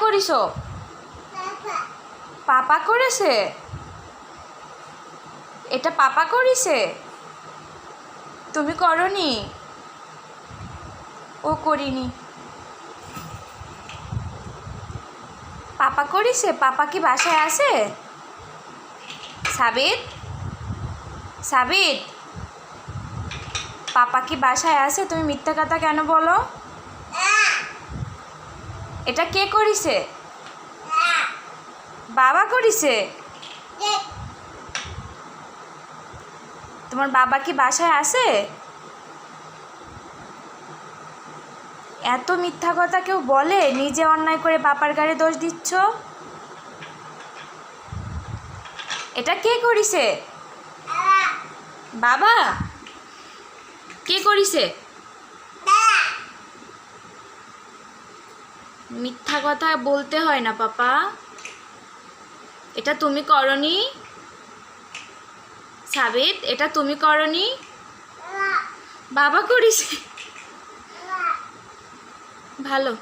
করিছো? পাপা করেছে? এটা পাপা করেছে? তুমি করনি? ও করিনি। পাপা করেছে? পাপা কি বাসায় আছে? সাবিত, সাবিত, পাপা কি বাসায় আছে? তুমি মিথ্যা কথা কেন বলো? এটা কে করেছে? বাবা করেছে? তোমার বাবা কি বাসায় আছে? এত মিথ্যা কথা কেউ বলে? নিজে অন্যায় করে বাবার গায়ে দোষ দিচ্ছ। এটা কে করেছে? বাবা। কে করেছে? মিথ্যা কথা বলতে হয় না পাপা। এটা তুমি করনি? সাবিত, এটা তুমি করনি? বাবা করেছে? ভালো।